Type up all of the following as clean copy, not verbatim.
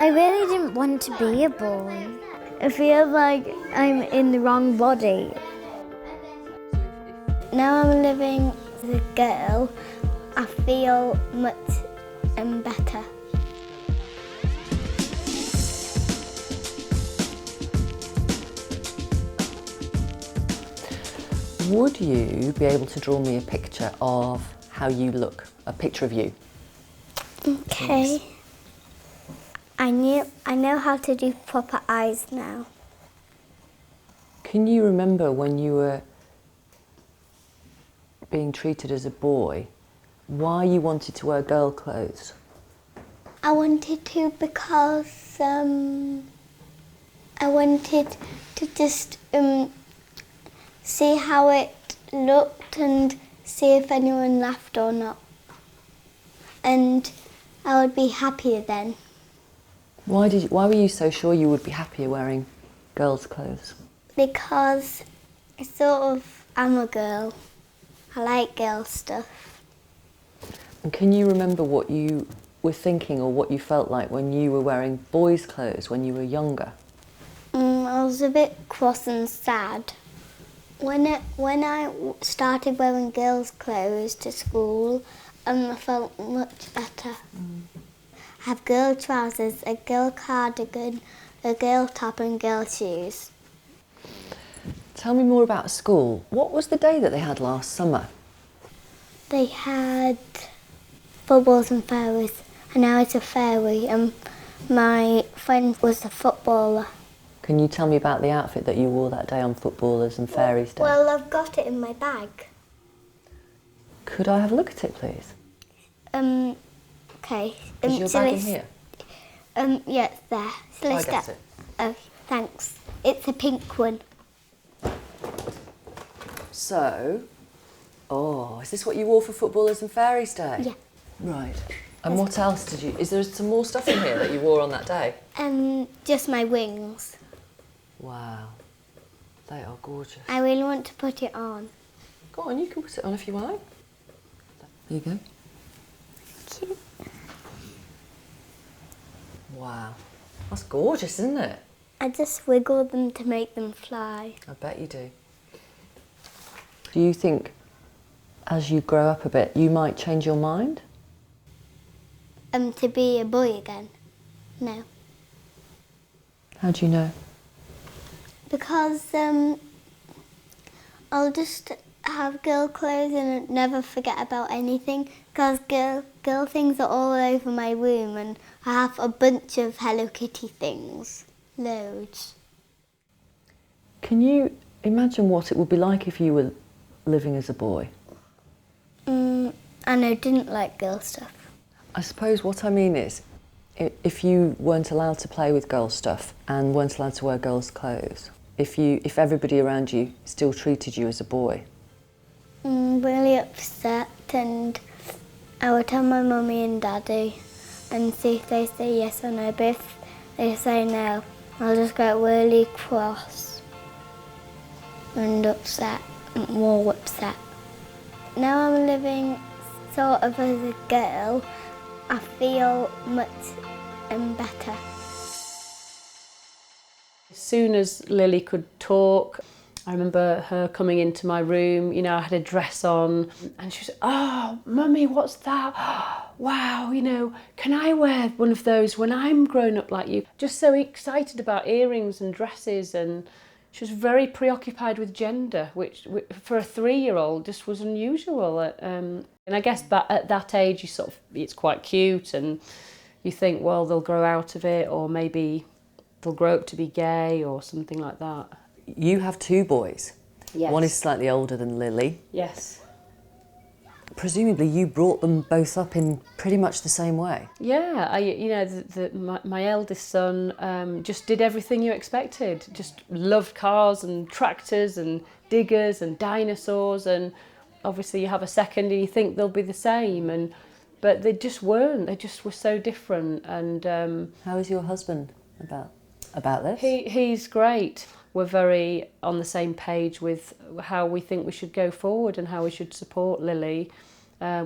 I really didn't want to be a boy. I feel like I'm in the wrong body. Now I'm living as a girl, I feel much better. Would you be able to draw me a picture of how you look? A picture of you? Okay. Please. I know how to do proper eyes now. Can you remember when you were being treated as a boy, why you wanted to wear girl clothes? I wanted to because I wanted to just see how it looked and see if anyone laughed or not. And I would be happier then. Why were you so sure you would be happier wearing girls' clothes? Because I'm a girl. I like girl stuff. And can you remember what you were thinking or what you felt like when you were wearing boys' clothes when you were younger? I was a bit cross and sad. When I started wearing girls' clothes to school, I felt much better. I have girl trousers, a girl cardigan, a girl top and girl shoes. Tell me more about school. What was the day that they had last summer? They had footballs and fairies, and I was a fairy, and my friend was a footballer. Can you tell me about the outfit that you wore that day on Footballers and Fairies Day? Well, I've got it in my bag. Could I have a look at it, please? Okay. Is your bag in here? Yeah, it's there. So I get it. Oh, thanks. It's a pink one. So, is this what you wore for Footballers and Fairies Day? Yeah. Right. And what else did you... Is there some more stuff in here that you wore on that day? Just my wings. Wow. They are gorgeous. I really want to put it on. Go on, you can put it on if you like. There you go. Cute. Wow. That's gorgeous, isn't it? I just wiggle them to make them fly. I bet you do. Do you think, as you grow up a bit, you might change your mind? To be a boy again? No. How do you know? Because I'll just have girl clothes and never forget about anything. Because girl things are all over my room, and I have a bunch of Hello Kitty things. Loads. Can you imagine what it would be like if you were living as a boy? And I didn't like girl stuff. I suppose what I mean is, if you weren't allowed to play with girl stuff and weren't allowed to wear girls' clothes, if everybody around you still treated you as a boy. Really upset, and I would tell my mummy and daddy and see if they say yes or no. But if they say no, I'll just get really cross and upset, more upset. Now I'm living sort of as a girl, I feel much better. As soon as Lily could talk, I remember her coming into my room, you know, I had a dress on and she was, "Oh, Mummy, what's that? Wow, you know, can I wear one of those when I'm grown up like you?" Just so excited about earrings and dresses, and she was very preoccupied with gender, which for a 3-year-old just was unusual. And I guess at that age, it's quite cute, and you think, well, they'll grow out of it, or maybe they'll grow up to be gay or something like that. You have 2 boys. Yes. One is slightly older than Lily. Yes. Presumably you brought them both up in pretty much the same way. Yeah, my eldest son just did everything you expected. Just loved cars and tractors and diggers and dinosaurs, and obviously you have a second and you think they'll be the same, but they just weren't. They just were so different. And how is your husband about this? He's great. We're very on the same page with how we think we should go forward and how we should support Lily,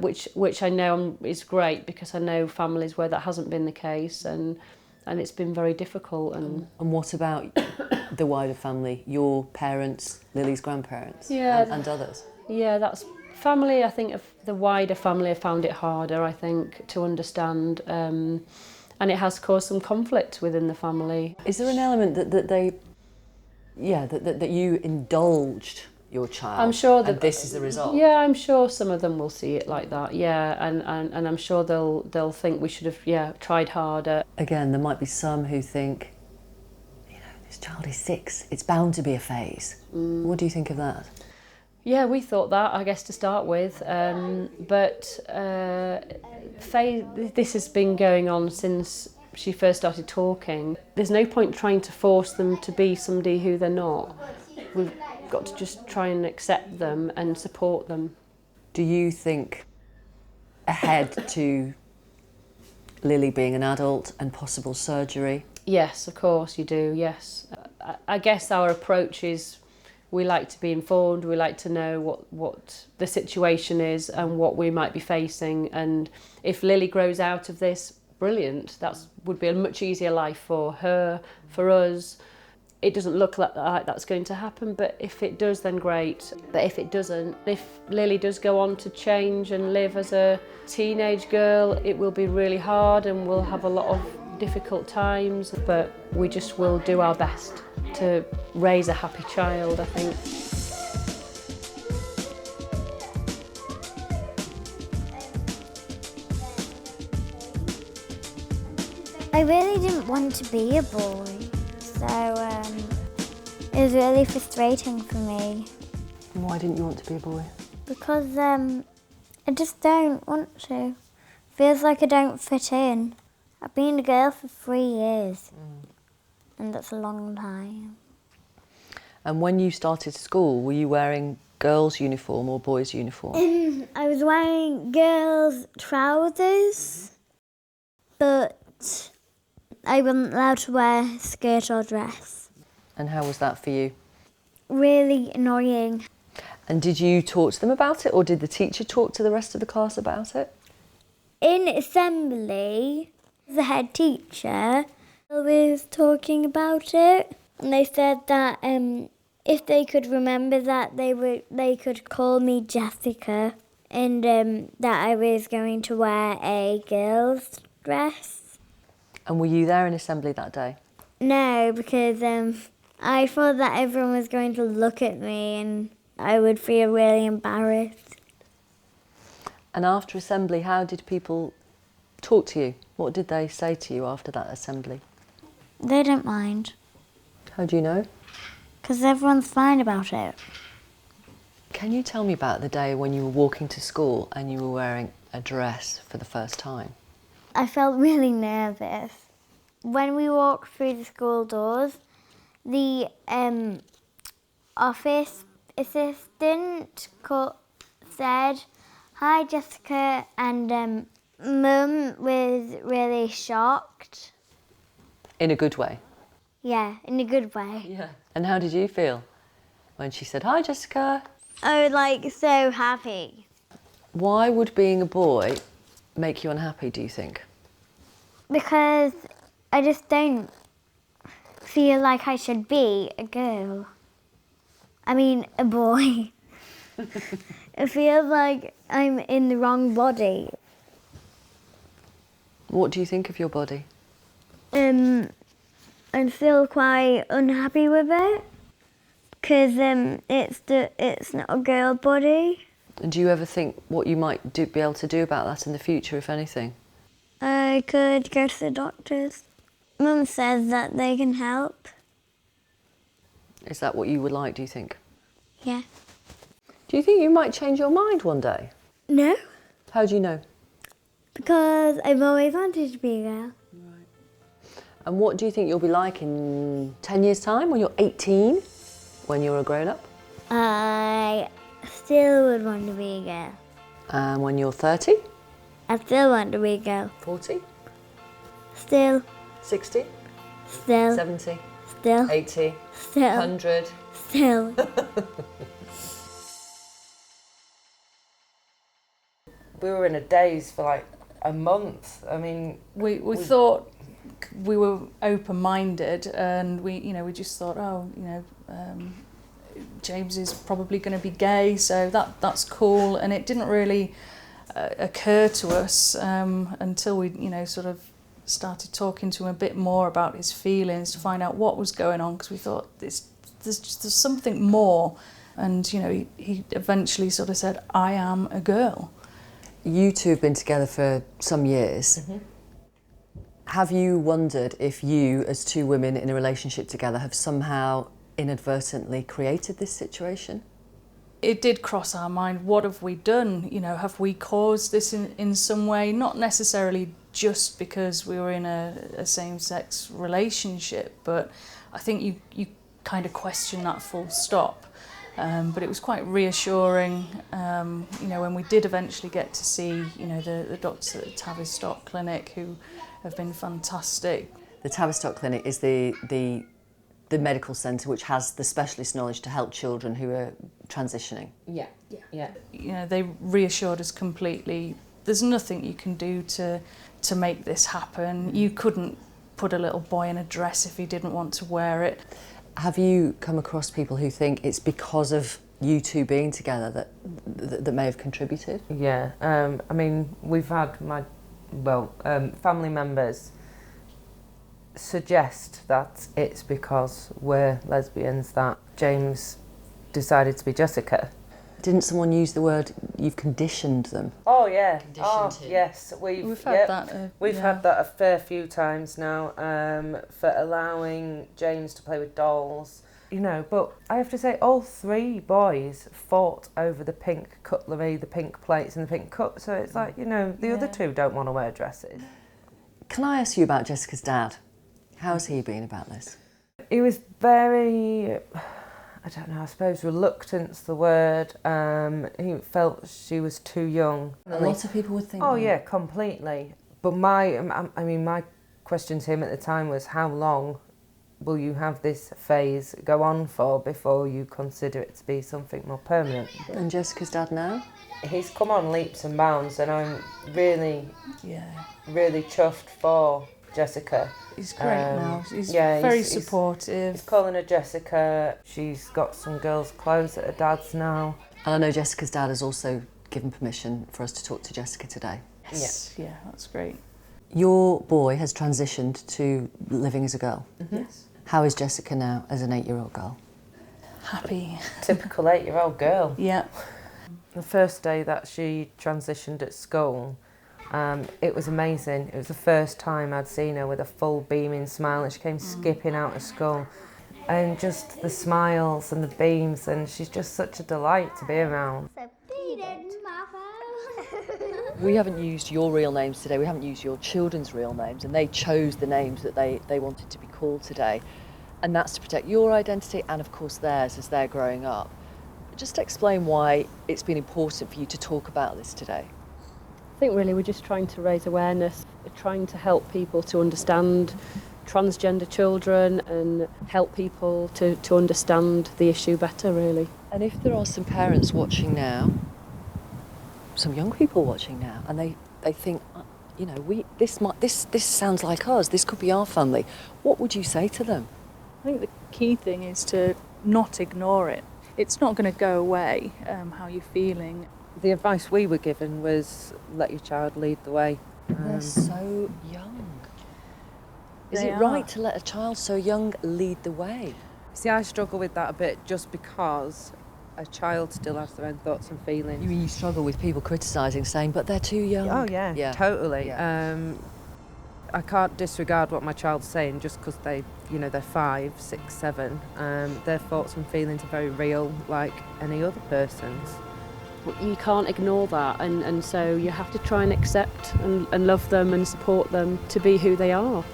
which I know is great, because I know families where that hasn't been the case, and and it's been very difficult. And what about the wider family, your parents, Lily's grandparents, Yeah. and others? Yeah, that's family. I think of the wider family have found it harder, I think, to understand, and it has caused some conflict within the family. Is there an element that you indulged your child? I'm sure that and this is the result. Yeah, I'm sure some of them will see it like that. Yeah, and I'm sure they'll think we should have tried harder. Again, there might be some who think, this child is 6. It's bound to be a phase. What do you think of that? Yeah, we thought that, I guess, to start with, but this has been going on since she first started talking. There's no point trying to force them to be somebody who they're not. We've got to just try and accept them and support them. Do you think ahead to Lily being an adult and possible surgery? Yes, of course you do, yes. I guess our approach is we like to be informed, we like to know what the situation is and what we might be facing, and if Lily grows out of this, brilliant. That would be a much easier life for her, for us. It doesn't look like that's going to happen, but if it does, then great. But if it doesn't, if Lily does go on to change and live as a teenage girl, it will be really hard and we'll have a lot of difficult times, but we just will do our best to raise a happy child, I think. I really didn't want to be a boy, so it was really frustrating for me. Why didn't you want to be a boy? Because I just don't want to. Feels like I don't fit in. I've been a girl for 3 years, and that's a long time. And when you started school, were you wearing girls' uniform or boys' uniform? I was wearing girls' trousers, but I wasn't allowed to wear skirt or dress. And how was that for you? Really annoying. And did you talk to them about it, or did the teacher talk to the rest of the class about it? In assembly, the head teacher was talking about it, and they said that if they could remember that, they could call me Jessica, and that I was going to wear a girl's dress. And were you there in assembly that day? No, because I thought that everyone was going to look at me and I would feel really embarrassed. And after assembly, how did people talk to you? What did they say to you after that assembly? They don't mind, How do you know? because everyone's fine about it. Can you tell me about the day when you were walking to school and you were wearing a dress for the first time? I felt really nervous. When we walked through the school doors, the office assistant said, "Hi, Jessica," and Mum was really shocked. In a good way? Yeah, in a good way. Yeah. And how did you feel when she said, "Hi, Jessica"? I was like so happy. Why would being a boy make you unhappy, do you think? Because I just don't feel like I should be a girl. I mean, a boy. It feels like I'm in the wrong body. What do you think of your body? I'm still quite unhappy with it because it's not a girl body. And do you ever think what you might be able to do about that in the future, if anything? I could go to the doctors. Mum says that they can help. Is that what you would like, do you think? Yeah. Do you think you might change your mind one day? No, How do you know? because I've always wanted to be a girl. And what do you think you'll be like in 10 years' time, when you're 18, when you're a grown-up? I still would want to be a girl. And when you're 30, I still want to be a girl. 40, Still, 60, still, 70, still, 80, still, 100. still. We were in a daze for like a month. I mean, We thought we were open-minded, and we just thought, James is probably going to be gay, so that's cool. And it didn't really occur to us until we, sort of started talking to him a bit more about his feelings to find out what was going on, because we thought there's something more. And he eventually sort of said, I am a girl. You two have been together for some years. Mm-hmm. Have you wondered if you, as two women in a relationship together, have somehow inadvertently created this situation? It did cross our mind, what have we done? Have we caused this in some way? Not necessarily just because we were in a same-sex relationship, but I think you kind of question that full stop. But it was quite reassuring, when we did eventually get to see, the doctors at the Tavistock Clinic, who have been fantastic. The Tavistock Clinic is the medical centre which has the specialist knowledge to help children who are transitioning. Yeah. They reassured us completely. There's nothing you can do to make this happen. You couldn't put a little boy in a dress if he didn't want to wear it. Have you come across people who think it's because of you two being together that may have contributed? Yeah, we've had family members suggest that it's because we're lesbians that James decided to be Jessica. Didn't someone use the word, you've conditioned them? Oh yeah, Conditioned him. Yes, we've had that. We've had that a fair few times now, for allowing James to play with dolls. But I have to say, all three boys fought over the pink cutlery, the pink plates and the pink cups, so it's like, the other two don't want to wear dresses. Can I ask you about Jessica's dad? How's he been about this? He was very, I don't know, I suppose reluctant's the word. He felt she was too young. A lot of people would think Oh that. yeah, completely. But my question to him at the time was, how long will you have this phase go on for before you consider it to be something more permanent? And Jessica's dad now? He's come on leaps and bounds, and I'm really chuffed for Jessica. He's great now. He's very supportive. He's calling her Jessica. She's got some girls' clothes at her dad's now. And I know Jessica's dad has also given permission for us to talk to Jessica today. Yes. Yeah, that's great. Your boy has transitioned to living as a girl. Mm-hmm. Yes. How is Jessica now as an 8-year-old girl? Happy. Typical 8-year-old girl. Yeah. The first day that she transitioned at school, it was amazing. It was the first time I'd seen her with a full beaming smile, and she came skipping out of school. And just the smiles and the beams, and she's just such a delight to be around. We haven't used your real names today, we haven't used your children's real names, and they chose the names that they wanted to be called today. And that's to protect your identity and of course theirs as they're growing up. Just explain why it's been important for you to talk about this today. I think really we're just trying to raise awareness, we're trying to help people to understand transgender children and help people to understand the issue better, really. And if there are some parents watching now, some young people watching now, and they think, this sounds like us, this could be our family, what would you say to them? I think the key thing is to not ignore it. It's not going to go away, how you're feeling. The advice we were given was, let your child lead the way. They're so young. Is They it are. right to let a child so young lead the way? See, I struggle with that a bit just because a child still has their own thoughts and feelings. You mean you struggle with people criticising, saying, but they're too young? Oh yeah, totally. Yeah. I can't disregard what my child's saying just because they're 5, 6, 7. Their thoughts and feelings are very real, like any other person's. You can't ignore that, and so you have to try and accept and love them and support them to be who they are.